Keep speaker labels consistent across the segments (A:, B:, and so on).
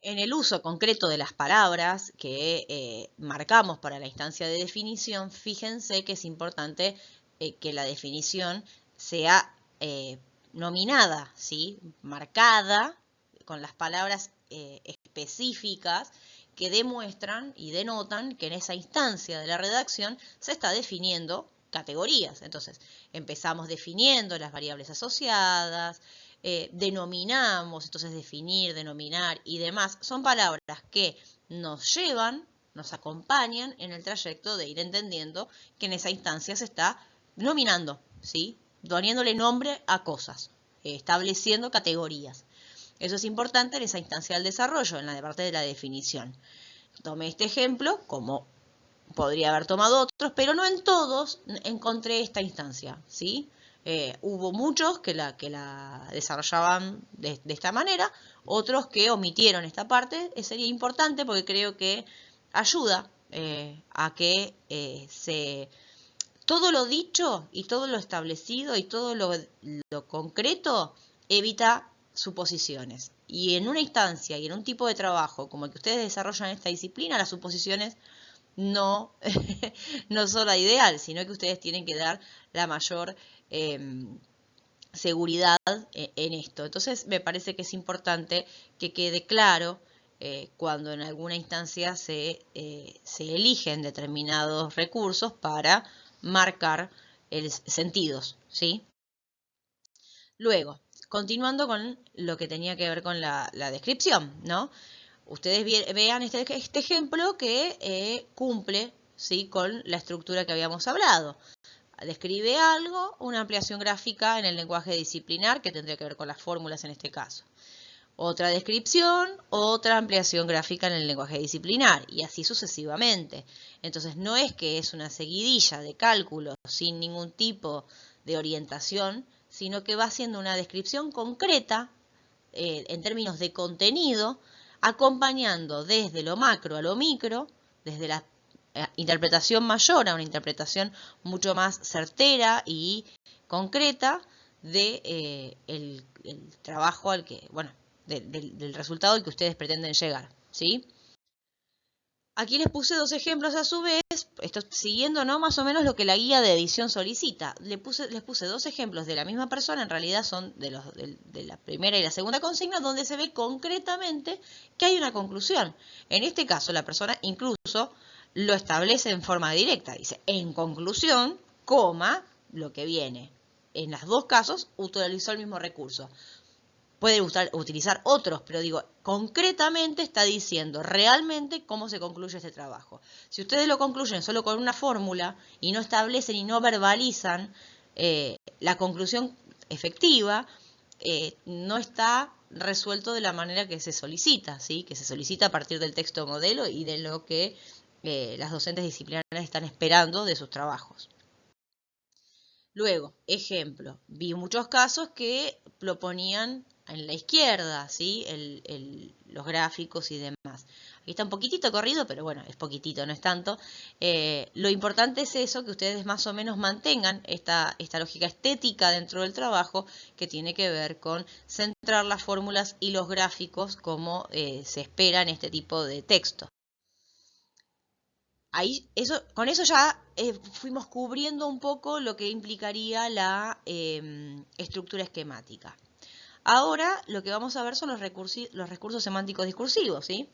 A: En el uso concreto de las palabras que marcamos para la instancia de definición, fíjense que es importante que la definición sea nominada, ¿sí? Marcada con las palabras específicas que demuestran y denotan que en esa instancia de la redacción se está definiendo categorías. Entonces, empezamos definiendo las variables asociadas, denominamos, entonces definir, denominar y demás, son palabras que nos llevan, nos acompañan en el trayecto de ir entendiendo que en esa instancia se está nominando, ¿sí? Poniéndole nombre a cosas, estableciendo categorías. Eso es importante en esa instancia del desarrollo, en la parte de la definición. Tomé este ejemplo, como podría haber tomado otros, pero no en todos encontré esta instancia, ¿sí? Hubo muchos que la desarrollaban de esta manera, otros que omitieron esta parte. Sería importante porque creo que ayuda a que todo lo dicho y todo lo establecido y todo lo concreto evita suposiciones. Y en una instancia y en un tipo de trabajo como el que ustedes desarrollan en esta disciplina, las suposiciones no, no son la ideal, sino que ustedes tienen que dar la mayor seguridad en esto. Entonces me parece que es importante que quede claro cuando en alguna instancia se eligen determinados recursos para marcar sentidos, ¿sí? Luego, continuando con lo que tenía que ver con la descripción, ¿no? Ustedes vean este ejemplo que cumple, ¿sí?, con la estructura que habíamos hablado. Describe algo, una ampliación gráfica en el lenguaje disciplinar, que tendría que ver con las fórmulas en este caso. Otra descripción, otra ampliación gráfica en el lenguaje disciplinar, y así sucesivamente. Entonces no es que es una seguidilla de cálculos sin ningún tipo de orientación, sino que va haciendo una descripción concreta en términos de contenido, acompañando desde lo macro a lo micro, desde la interpretación mayor a una interpretación mucho más certera y concreta de el trabajo al que, bueno, del resultado al que ustedes pretenden llegar, ¿sí? Aquí les puse dos ejemplos a su vez, esto siguiendo, ¿no?, más o menos lo que la guía de edición solicita. Les puse dos ejemplos de la misma persona, en realidad son de la primera y la segunda consigna, donde se ve concretamente que hay una conclusión. En este caso, la persona incluso lo establece en forma directa. Dice, en conclusión, coma, lo que viene. En los dos casos, utilizó el mismo recurso. Puede utilizar otros, pero digo, concretamente está diciendo realmente cómo se concluye este trabajo. Si ustedes lo concluyen solo con una fórmula y no establecen y no verbalizan la conclusión efectiva, no está resuelto de la manera que se solicita, ¿sí? Que se solicita a partir del texto modelo y de lo que las docentes disciplinarias están esperando de sus trabajos. Luego, ejemplo, vi muchos casos que lo ponían en la izquierda, ¿sí? Los gráficos y demás. Aquí está un poquitito corrido, pero bueno, es poquitito, no es tanto. Lo importante es eso, que ustedes más o menos mantengan esta lógica estética dentro del trabajo, que tiene que ver con centrar las fórmulas y los gráficos como se espera en este tipo de texto. Ahí, con eso ya fuimos cubriendo un poco lo que implicaría la estructura esquemática. Ahora lo que vamos a ver son los recursos semánticos discursivos, ¿sí?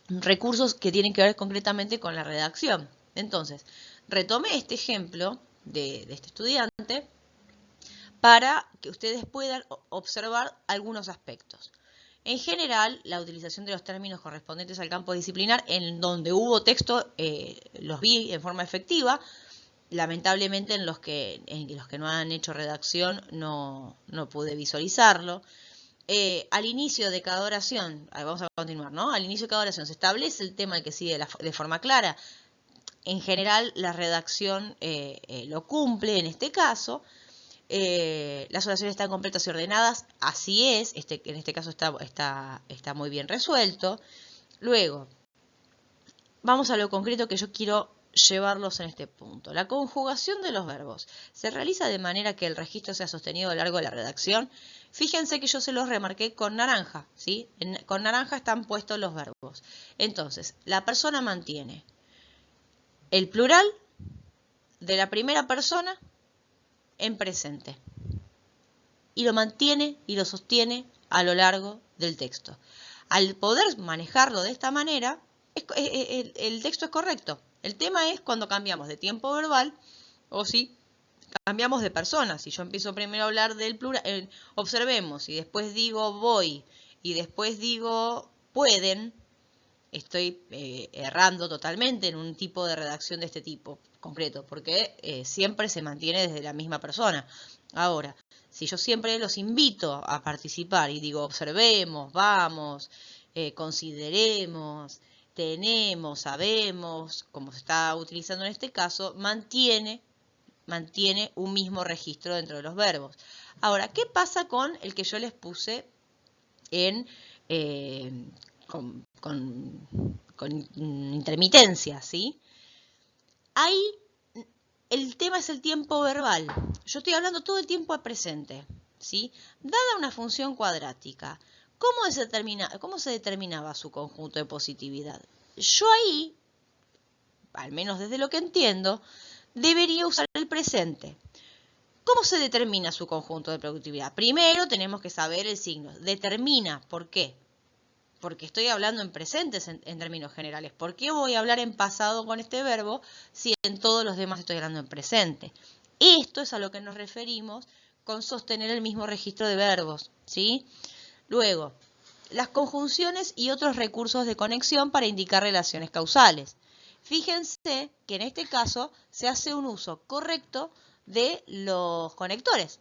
A: Recursos que tienen que ver concretamente con la redacción. Entonces, retomé este ejemplo de este estudiante para que ustedes puedan observar algunos aspectos. En general, la utilización de los términos correspondientes al campo disciplinar, en donde hubo texto, los vi en forma efectiva. Lamentablemente en los que no han hecho redacción no pude visualizarlo. Al inicio de cada oración, vamos a continuar, ¿no? Al inicio de cada oración se establece el tema que sigue de forma clara. En general, la redacción lo cumple en este caso. Las oraciones están completas y ordenadas, así es, en este caso está muy bien resuelto. Luego, vamos a lo concreto que yo quiero llevarlos en este punto. La conjugación de los verbos se realiza de manera que el registro sea sostenido a lo largo de la redacción. Fíjense que yo se los remarqué con naranja, ¿sí? Con naranja están puestos los verbos. Entonces, la persona mantiene el plural de la primera persona en presente. Y lo mantiene y lo sostiene a lo largo del texto. Al poder manejarlo de esta manera, el texto es correcto. El tema es cuando cambiamos de tiempo verbal o si cambiamos de persona. Si yo empiezo primero a hablar del plural, observemos, y después digo voy, y después digo pueden, estoy errando totalmente en un tipo de redacción de este tipo concreto, porque siempre se mantiene desde la misma persona. Ahora, si yo siempre los invito a participar y digo observemos, vamos, consideremos, tenemos, sabemos, como se está utilizando en este caso, mantiene un mismo registro dentro de los verbos. Ahora, ¿qué pasa con el que yo les puse en con intermitencia, ¿sí? Ahí el tema es el tiempo verbal. Yo estoy hablando todo el tiempo al presente, ¿sí? Dada una función cuadrática, ¿cómo se determinaba su conjunto de positividad? Yo ahí, al menos desde lo que entiendo, debería usar el presente. ¿Cómo se determina su conjunto de productividad? Primero tenemos que saber el signo. Determina, ¿por qué? Porque estoy hablando en presentes en términos generales. ¿Por qué voy a hablar en pasado con este verbo si en todos los demás estoy hablando en presente? Esto es a lo que nos referimos con sostener el mismo registro de verbos, ¿sí? Luego, las conjunciones y otros recursos de conexión para indicar relaciones causales. Fíjense que en este caso se hace un uso correcto de los conectores,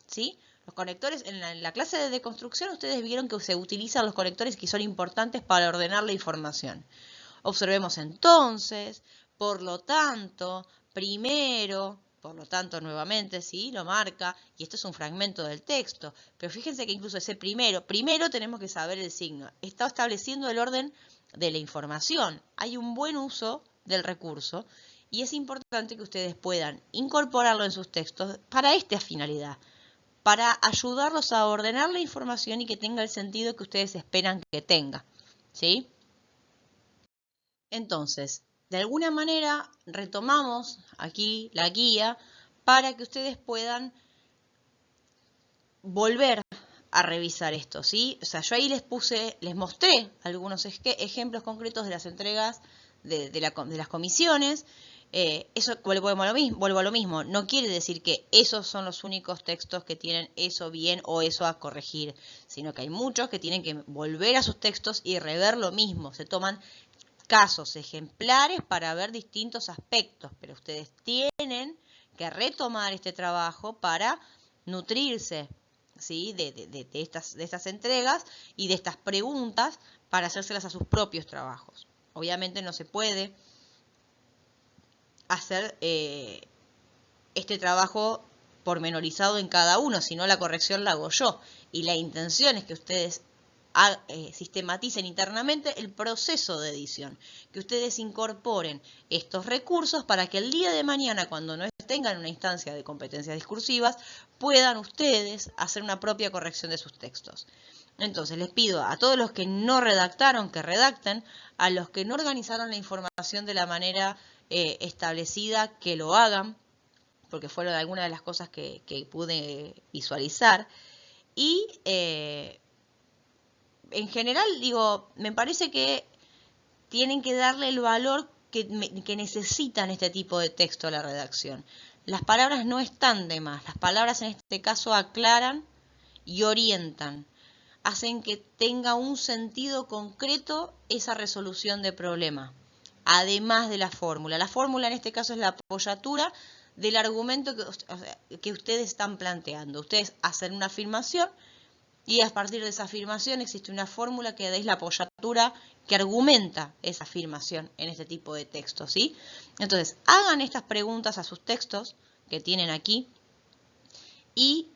A: ¿sí? Los conectores, en la clase de deconstrucción ustedes vieron que se utilizan los conectores que son importantes para ordenar la información. Observemos entonces, por lo tanto, primero, por lo tanto nuevamente, ¿sí? Lo marca, y esto es un fragmento del texto, pero fíjense que incluso ese primero tenemos que saber el signo. Está estableciendo el orden de la información. Hay un buen uso del recurso y es importante que ustedes puedan incorporarlo en sus textos para esta finalidad, para ayudarlos a ordenar la información y que tenga el sentido que ustedes esperan que tenga, ¿sí? Entonces, de alguna manera retomamos aquí la guía para que ustedes puedan volver a revisar esto, ¿sí? O sea, yo ahí les mostré algunos ejemplos concretos de las entregas de las comisiones. Eso vuelvo a lo mismo, no quiere decir que esos son los únicos textos que tienen eso bien o eso a corregir, sino que hay muchos que tienen que volver a sus textos y rever lo mismo. Se toman casos ejemplares para ver distintos aspectos, pero ustedes tienen que retomar este trabajo para nutrirse, ¿sí? de estas entregas y de estas preguntas para hacérselas a sus propios trabajos. Obviamente no se puede hacer este trabajo pormenorizado en cada uno, sino la corrección la hago yo. Y la intención es que ustedes sistematicen internamente el proceso de edición, que ustedes incorporen estos recursos para que el día de mañana, cuando no tengan en una instancia de competencias discursivas, puedan ustedes hacer una propia corrección de sus textos. Entonces les pido a todos los que no redactaron que redacten, a los que no organizaron la información de la manera establecida que lo hagan, porque fueron algunas de las cosas que pude visualizar. Y en general, digo, me parece que tienen que darle el valor que necesitan este tipo de texto a la redacción. Las palabras no están de más, las palabras en este caso aclaran y orientan, hacen que tenga un sentido concreto esa resolución de problema, además de la fórmula. La fórmula en este caso es la apoyatura del argumento que ustedes están planteando. Ustedes hacen una afirmación y a partir de esa afirmación existe una fórmula que es la apoyatura que argumenta esa afirmación en este tipo de textos, ¿sí? Entonces, hagan estas preguntas a sus textos que tienen aquí y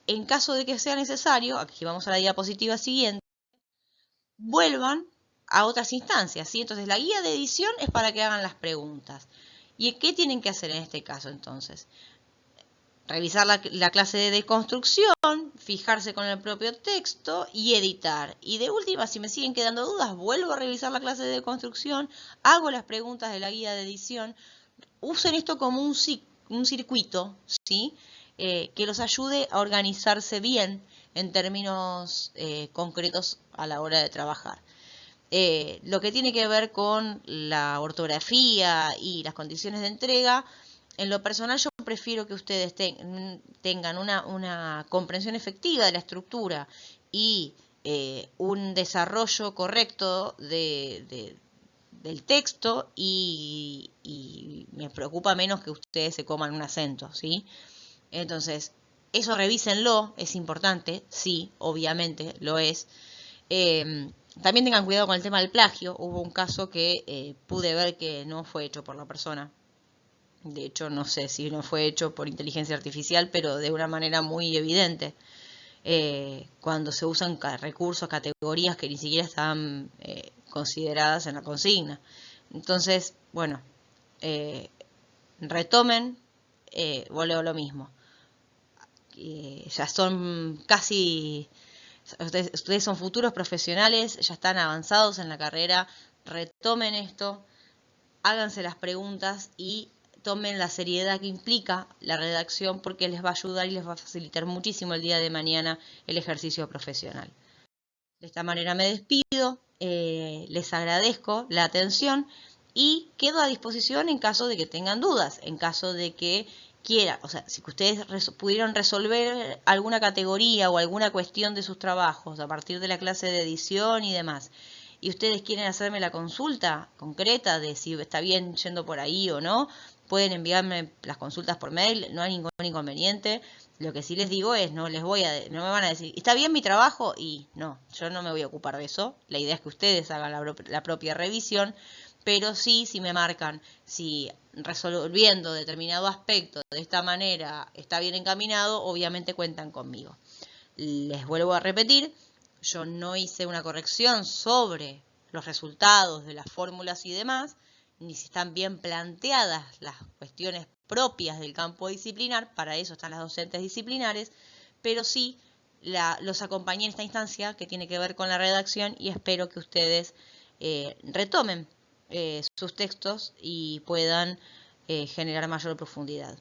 A: en caso de que sea necesario, aquí vamos a la diapositiva siguiente, vuelvan a otras instancias, ¿sí? Entonces la guía de edición es para que hagan las preguntas. ¿Y qué tienen que hacer en este caso entonces? Revisar la clase de deconstrucción, fijarse con el propio texto y editar. Y de última, si me siguen quedando dudas, vuelvo a revisar la clase de deconstrucción, hago las preguntas de la guía de edición. Usen esto como un circuito, ¿sí? Que los ayude a organizarse bien en términos concretos a la hora de trabajar. Lo que tiene que ver con la ortografía y las condiciones de entrega, en lo personal yo prefiero que ustedes tengan una comprensión efectiva de la estructura y un desarrollo correcto del texto y me preocupa menos que ustedes se coman un acento, ¿sí? Entonces, eso revísenlo, es importante, sí, obviamente lo es. También tengan cuidado con el tema del plagio. Hubo un caso que pude ver que no fue hecho por la persona. De hecho, no sé si no fue hecho por inteligencia artificial, pero de una manera muy evidente. Cuando se usan recursos, categorías que ni siquiera estaban consideradas en la consigna. Entonces, bueno, retomen, vuelvo a lo mismo. Ya son casi... Ustedes son futuros profesionales, ya están avanzados en la carrera, retomen esto, háganse las preguntas y tomen la seriedad que implica la redacción porque les va a ayudar y les va a facilitar muchísimo el día de mañana el ejercicio profesional. De esta manera me despido, les agradezco la atención y quedo a disposición en caso de que tengan dudas, en caso de que quieran, o sea, si ustedes pudieron resolver alguna categoría o alguna cuestión de sus trabajos a partir de la clase de edición y demás, y ustedes quieren hacerme la consulta concreta de si está bien yendo por ahí o no, pueden enviarme las consultas por mail, no hay ningún inconveniente. Lo que sí les digo es, no me van a decir, ¿está bien mi trabajo? Y no, yo no me voy a ocupar de eso. La idea es que ustedes hagan la propia revisión, pero sí, si me marcan, si resolviendo determinado aspecto de esta manera está bien encaminado, obviamente cuentan conmigo. Les vuelvo a repetir, yo no hice una corrección sobre los resultados de las fórmulas y demás, ni si están bien planteadas las cuestiones propias del campo disciplinar, para eso están las docentes disciplinares, pero sí los acompañé en esta instancia que tiene que ver con la redacción y espero que ustedes retomen sus textos y puedan generar mayor profundidad.